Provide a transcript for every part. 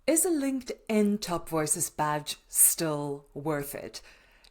Is a LinkedIn Top Voices badge still worth it?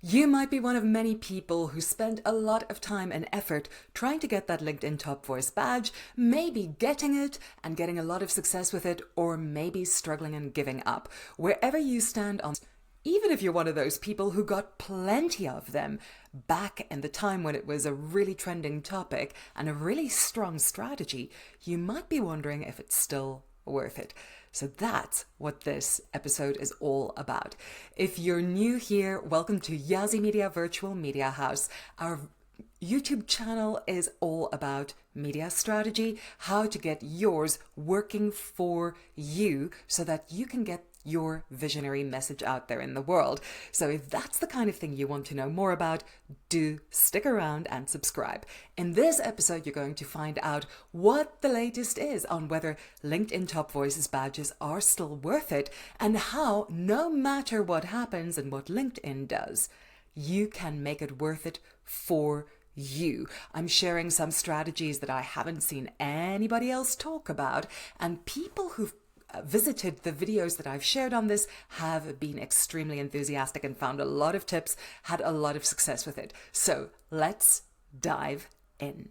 You might be one of many people who spend a lot of time and effort trying to get that LinkedIn Top Voice badge, maybe getting it and getting a lot of success with it, or maybe struggling and giving up. Wherever you stand on, even if you're one of those people who got plenty of them back in the time when it was a really trending topic and a really strong strategy, you might be wondering if it's still worth it. So that's what this episode is all about. If you're new here, welcome to Yazzie Media Virtual Media House. Our YouTube channel is all about media strategy, how to get yours working for you so that you can get your visionary message out there in the world. So if that's the kind of thing you want to know more about, do stick around and subscribe. In this episode, you're going to find out what the latest is on whether LinkedIn Top Voices badges are still worth it and how, no matter what happens and what LinkedIn does, you can make it worth it for you. I'm sharing some strategies that I haven't seen anybody else talk about, and people who've visited the videos that I've shared on this have been extremely enthusiastic and found a lot of tips, had a lot of success with it. So let's dive in.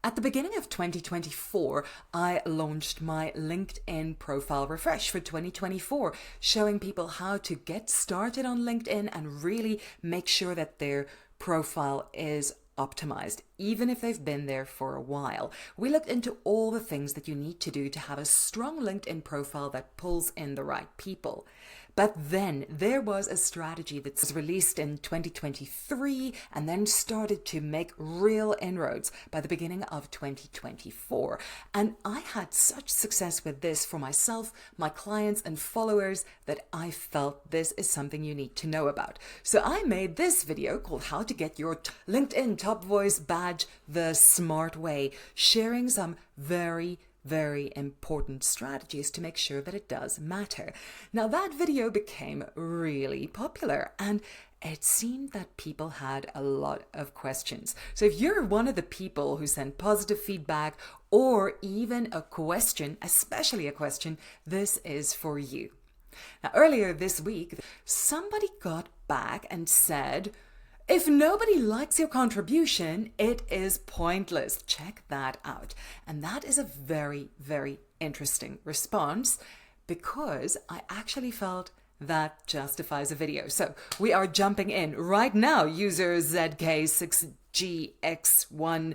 At the beginning of 2024, I launched my LinkedIn profile refresh for 2024, showing people how to get started on LinkedIn and really make sure that their profile is optimized, even if they've been there for a while. We looked into all the things that you need to do to have a strong LinkedIn profile that pulls in the right people. But then there was a strategy that was released in 2023 and then started to make real inroads by the beginning of 2024. And I had such success with this for myself, my clients and followers that I felt this is something you need to know about. So I made this video called How to Get Your LinkedIn Top Voice Badge the Smart Way, sharing some very important strategies to make sure that it does matter. Now that video became really popular and it seemed that people had a lot of questions. So if you're one of the people who sent positive feedback or even a question, especially a question, this is for you. Now earlier this week, somebody got back and said, if nobody likes your contribution, it is pointless. Check that out. And that is a very interesting response because I actually felt that justifies a video. So we are jumping in right now. User ZK6GX1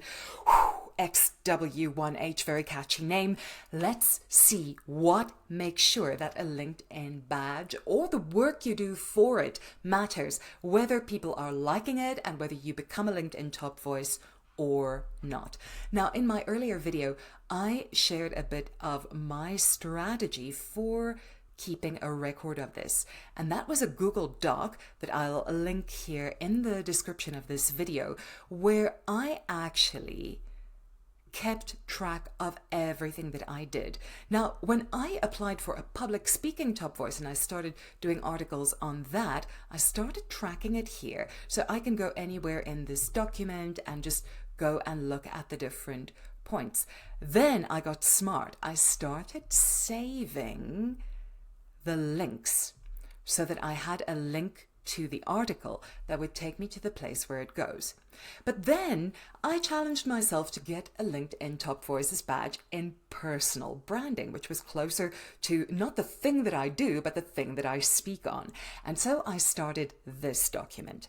XW1H, very catchy name. Let's see what makes sure that a LinkedIn badge or the work you do for it matters, whether people are liking it and whether you become a LinkedIn top voice or not. Now, in my earlier video, I shared a bit of my strategy for keeping a record of this. And that was a Google Doc that I'll link here in the description of this video, where I actually kept track of everything that I did. Now, when I applied for a public speaking top voice and I started doing articles on that, I started tracking it here. So I can go anywhere in this document and just go and look at the different points. Then I got smart. I started saving the links so that I had a link to the article that would take me to the place where it goes. But then I challenged myself to get a LinkedIn Top Voices badge in personal branding, which was closer to not the thing that I do, but the thing that I speak on. And so I started this document.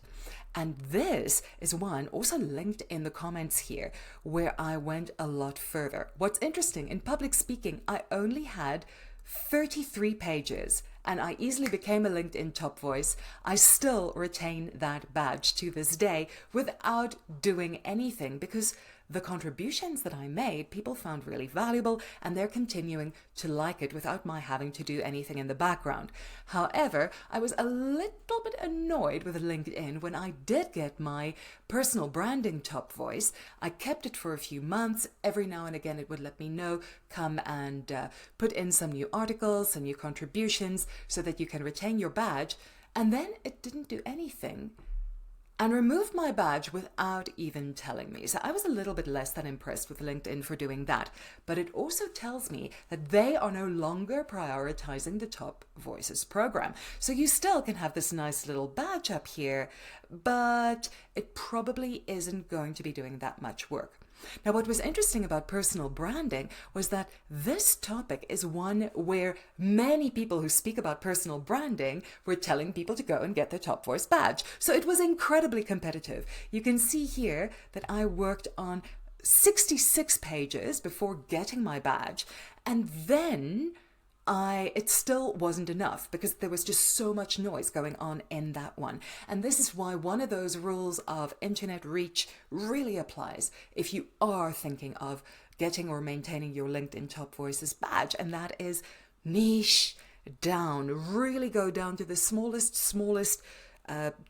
And this is one also linked in the comments here where I went a lot further. What's interesting, in public speaking, I only had 33 pages and I easily became a LinkedIn top voice. I still retain that badge to this day without doing anything because the contributions that I made, people found really valuable and they're continuing to like it without my having to do anything in the background. However, I was a little bit annoyed with LinkedIn when I did get my personal branding top voice. I kept it for a few months. Every now and again it would let me know, come and put in some new articles, some new contributions so that you can retain your badge. And then it didn't do anything and removed my badge without even telling me. So I was a little bit less than impressed with LinkedIn for doing that. But it also tells me that they are no longer prioritizing the Top Voices program. So you still can have this nice little badge up here, but it probably isn't going to be doing that much work. Now, what was interesting about personal branding was that this topic is one where many people who speak about personal branding were telling people to go and get their Top Voice badge. So it was incredibly competitive. You can see here that I worked on 66 pages before getting my badge, and then it still wasn't enough because there was just so much noise going on in that one. And this is why one of those rules of internet reach really applies if you are thinking of getting or maintaining your LinkedIn Top Voices badge, and that is niche down. Really go down to the smallest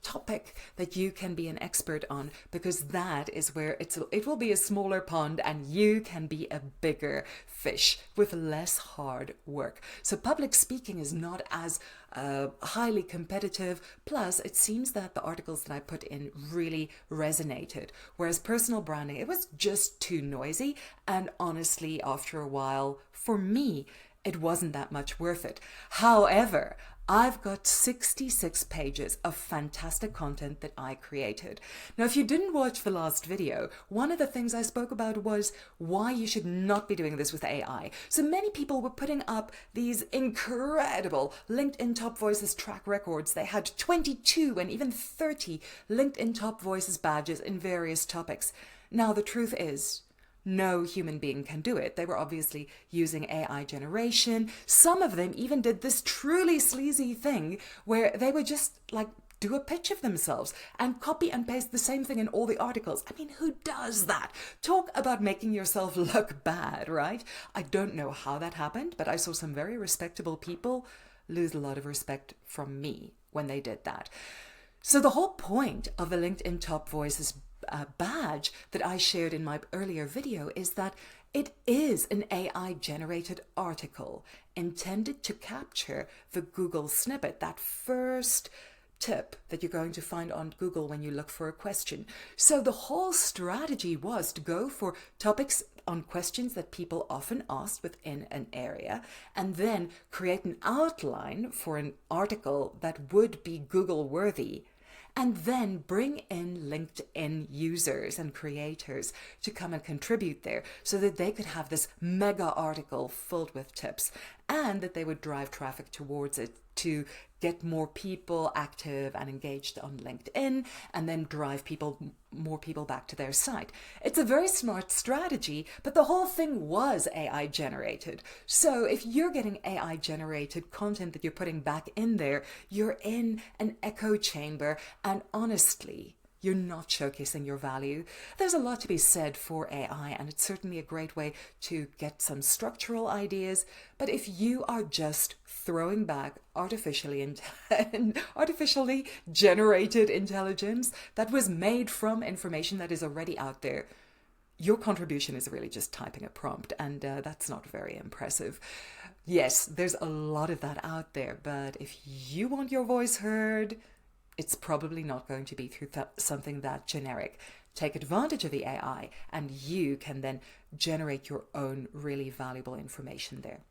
topic that you can be an expert on, because that is where it will be a smaller pond and you can be a bigger fish with less hard work. So public speaking is not as highly competitive. Plus, it seems that the articles that I put in really resonated, whereas personal branding, it was just too noisy, and honestly, after a while, for me, it wasn't that much worth it. However, I've got 66 pages of fantastic content that I created. Now, if you didn't watch the last video, one of the things I spoke about was why you should not be doing this with AI. So many people were putting up these incredible LinkedIn Top Voices track records. They had 22 and even 30 LinkedIn Top Voices badges in various topics. Now, the truth is, no human being can do it. They were obviously using AI generation. Some of them even did this truly sleazy thing where they would just do a pitch of themselves and copy and paste the same thing in all the articles. I mean, who does that? Talk about making yourself look bad, right? I don't know how that happened, but I saw some very respectable people lose a lot of respect from me when they did that. So the whole point of the LinkedIn Top Voices badge that I shared in my earlier video is that it is an AI generated article intended to capture the Google snippet, that first tip that you're going to find on Google when you look for a question. So the whole strategy was to go for topics on questions that people often asked within an area, and then create an outline for an article that would be Google worthy, and then bring in LinkedIn users and creators to come and contribute there so that they could have this mega article filled with tips, and that they would drive traffic towards it to get more people active and engaged on LinkedIn, and then drive more people back to their site. It's a very smart strategy, but the whole thing was AI generated. So if you're getting AI generated content that you're putting back in there, you're in an echo chamber, and honestly, you're not showcasing your value. There's a lot to be said for AI, and it's certainly a great way to get some structural ideas. But if you are just throwing back artificially generated intelligence that was made from information that is already out there, your contribution is really just typing a prompt, and that's not very impressive. Yes, there's a lot of that out there, but if you want your voice heard, it's probably not going to be through something that generic. Take advantage of the AI, and you can then generate your own really valuable information there.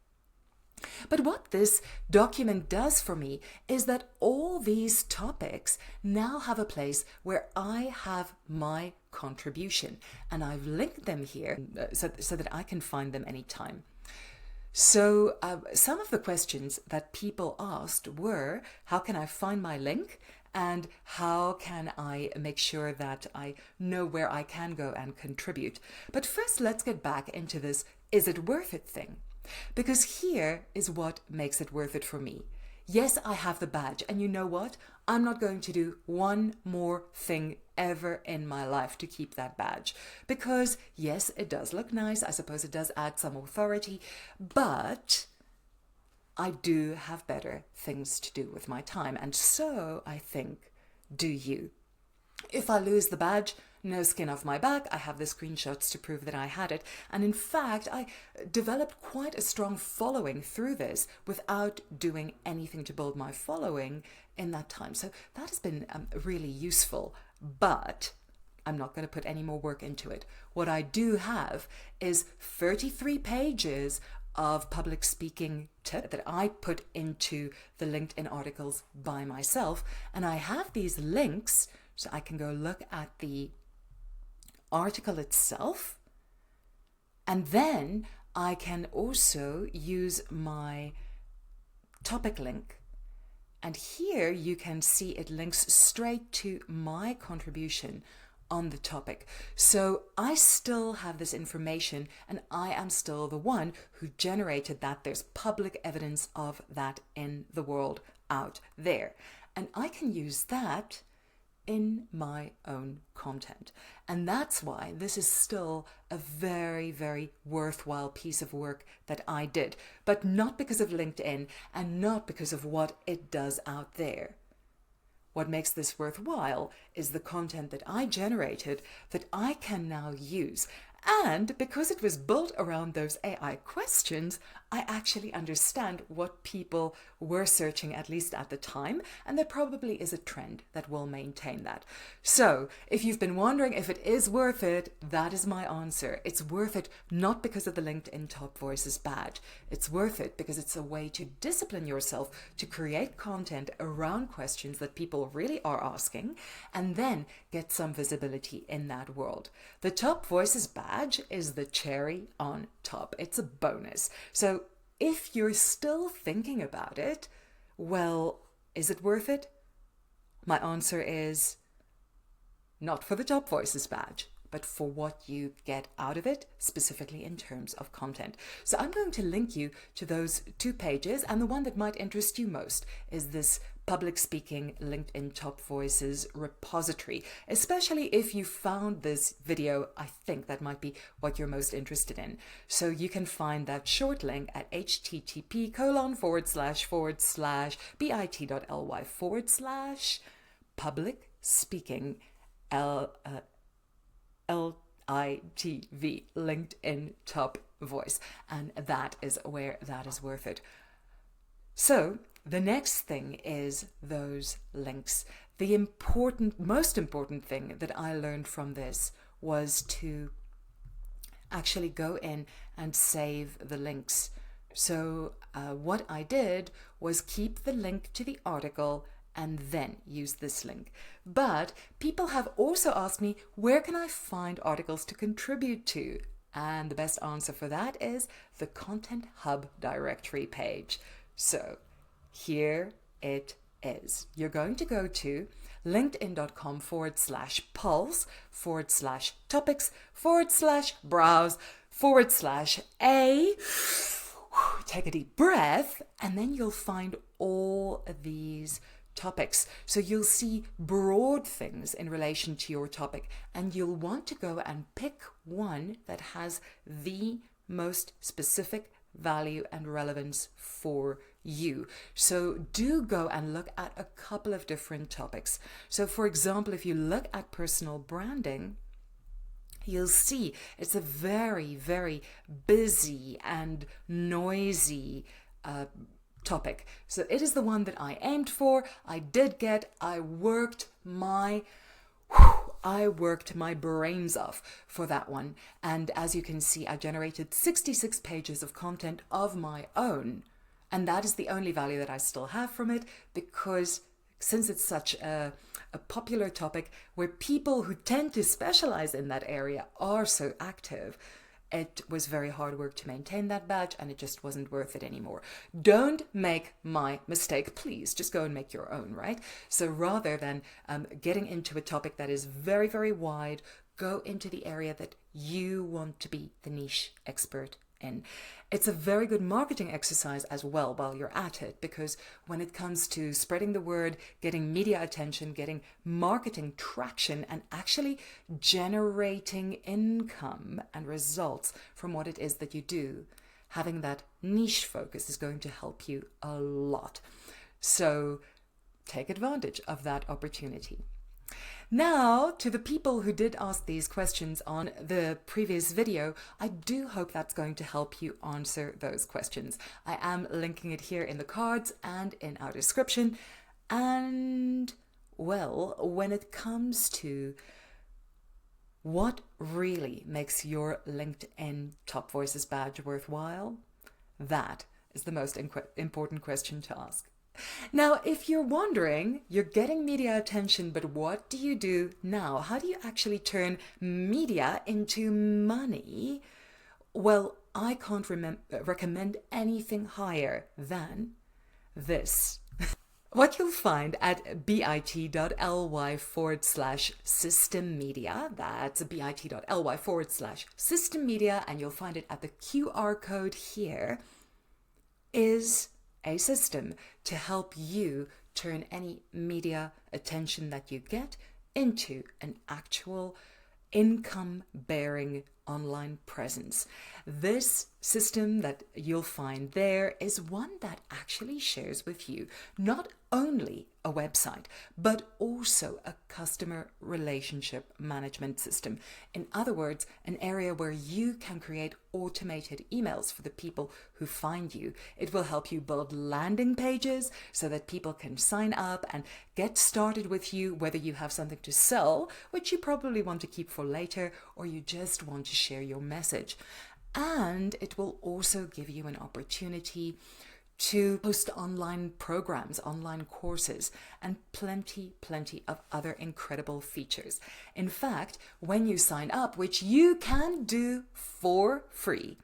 But what this document does for me is that all these topics now have a place where I have my contribution, and I've linked them here so that I can find them anytime. So some of the questions that people asked were, how can I find my link? And how can I make sure that I know where I can go and contribute? But first, let's get back into this is it worth it thing. Because here is what makes it worth it for me. Yes, I have the badge, and you know what? I'm not going to do one more thing ever in my life to keep that badge. Because yes, it does look nice. I suppose it does add some authority, but I do have better things to do with my time, and so I think, do you. If I lose the badge, no skin off my back. I have the screenshots to prove that I had it, and in fact I developed quite a strong following through this without doing anything to build my following in that time. So that has been really useful but I'm not going to put any more work into it. What I do have is 33 pages of public speaking tips that I put into the LinkedIn articles by myself. And I have these links so I can go look at the article itself. And then I can also use my topic link. And here you can see it links straight to my contribution on the topic. So I still have this information and I am still the one who generated that. There's public evidence of that in the world out there. And I can use that in my own content. And that's why this is still a very, very worthwhile piece of work that I did, but not because of LinkedIn and not because of what it does out there. What makes this worthwhile is the content that I generated that I can now use. And because it was built around those AI questions, I actually understand what people were searching, at least at the time, and there probably is a trend that will maintain that. So if you've been wondering if it is worth it, that is my answer. It's worth it not because of the LinkedIn Top Voices badge. It's worth it because it's a way to discipline yourself to create content around questions that people really are asking and then get some visibility in that world. The Top Voices badge is the cherry on top. It's a bonus. So if you're still thinking about it, well, is it worth it? My answer is not for the Top Voices badge, but for what you get out of it, specifically in terms of content. So I'm going to link you to those 2 pages, and the one that might interest you most is this public speaking LinkedIn Top Voices repository. Especially if you found this video, I think that might be what you're most interested in. So you can find that short link at http://bit.ly/public speaking LITV, LinkedIn Top Voice. And that is where that is worth it. So the next thing is those links. The most important thing that I learned from this was to actually go in and save the links. So what I did was keep the link to the article and then use this link. But people have also asked me, where can I find articles to contribute to? And the best answer for that is the Content Hub directory page. So here it is. You're going to go to linkedin.com/pulse/topics/browse/a. Take a deep breath, and then you'll find all of these topics. So you'll see broad things in relation to your topic, and you'll want to go and pick one that has the most specific value and relevance for you. So do go and look at a couple of different topics. So for example, if you look at personal branding, you'll see it's a very, very busy and noisy topic. So it is the one that I aimed for. I worked my brains off for that one. And as you can see, I generated 66 pages of content of my own. And that is the only value that I still have from it, because since it's such a popular topic where people who tend to specialize in that area are so active, it was very hard work to maintain that badge, and it just wasn't worth it anymore. Don't make my mistake, please. Just go and make your own, right? So rather than getting into a topic that is very, very wide, go into the area that you want to be the niche expert in. It's a very good marketing exercise as well while you're at it, because when it comes to spreading the word, getting media attention, getting marketing traction, and actually generating income and results from what it is that you do, having that niche focus is going to help you a lot. So take advantage of that opportunity. Now, to the people who did ask these questions on the previous video, I do hope that's going to help you answer those questions. I am linking it here in the cards and in our description. And Well, when it comes to what really makes your LinkedIn Top Voices badge worthwhile, that is the most important question to ask. Now, if you're wondering, you're getting media attention, but what do you do now? How do you actually turn media into money? Well, I can't recommend anything higher than this. What you'll find at bit.ly/system media, that's bit.ly/system media, and you'll find it at the QR code here, is a system to help you turn any media attention that you get into an actual income-bearing online presence. This system that you'll find there is one that actually shares with you not only a website, but also a customer relationship management system. In other words, an area where you can create automated emails for the people who find you. It will help you build landing pages so that people can sign up and get started with you, whether you have something to sell, which you probably want to keep for later, or you just want to share your message. And it will also give you an opportunity to host online programs, online courses, and plenty of other incredible features. In fact, when you sign up, which you can do for free,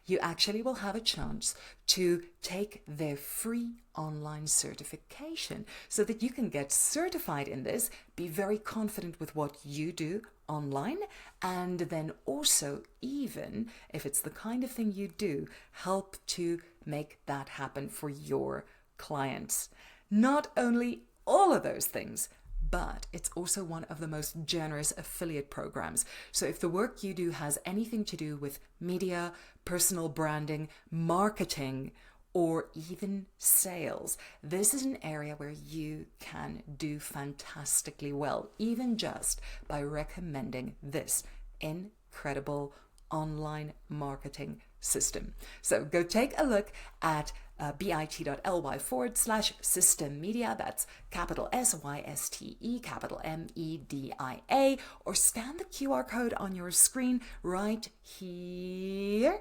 you actually will have a chance to take their free online certification so that you can get certified in this, be very confident with what you do online, and then also, even if it's the kind of thing you do, help to make that happen for your clients. Not only all of those things, but it's also one of the most generous affiliate programs. So if the work you do has anything to do with media, personal branding, marketing, or even sales, this is an area where you can do fantastically well, even just by recommending this incredible online marketing system. So go take a look at bit.ly/system media, that's capital SYSTE, capital MEDIA, or scan the QR code on your screen right here,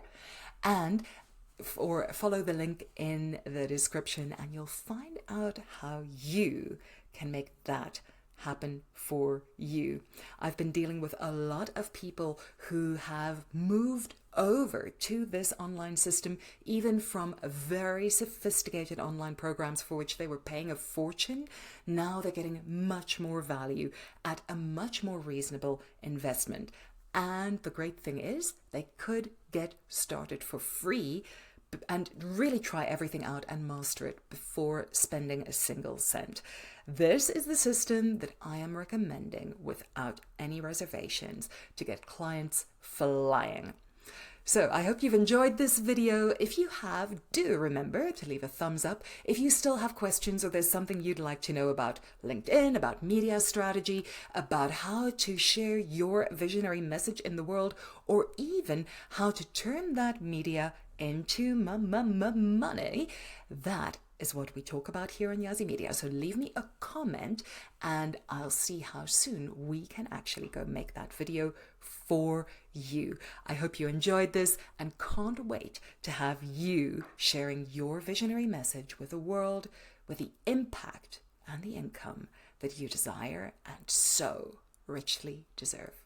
or follow the link in the description, and you'll find out how you can make that happen for you. I've been dealing with a lot of people who have moved over to this online system, even from very sophisticated online programs for which they were paying a fortune. Now they're getting much more value at a much more reasonable investment. And the great thing is they could get started for free and really try everything out and master it before spending a single cent. This is the system that I am recommending without any reservations to get clients flying. So I hope you've enjoyed this video. If you have, do remember to leave a thumbs up. If you still have questions or there's something you'd like to know about LinkedIn, about media strategy, about how to share your visionary message in the world, or even how to turn that media into money, that is what we talk about here on Yazzie Media. So leave me a comment and I'll see how soon we can actually go make that video for you. I hope you enjoyed this and can't wait to have you sharing your visionary message with the world with the impact and the income that you desire and so richly deserve.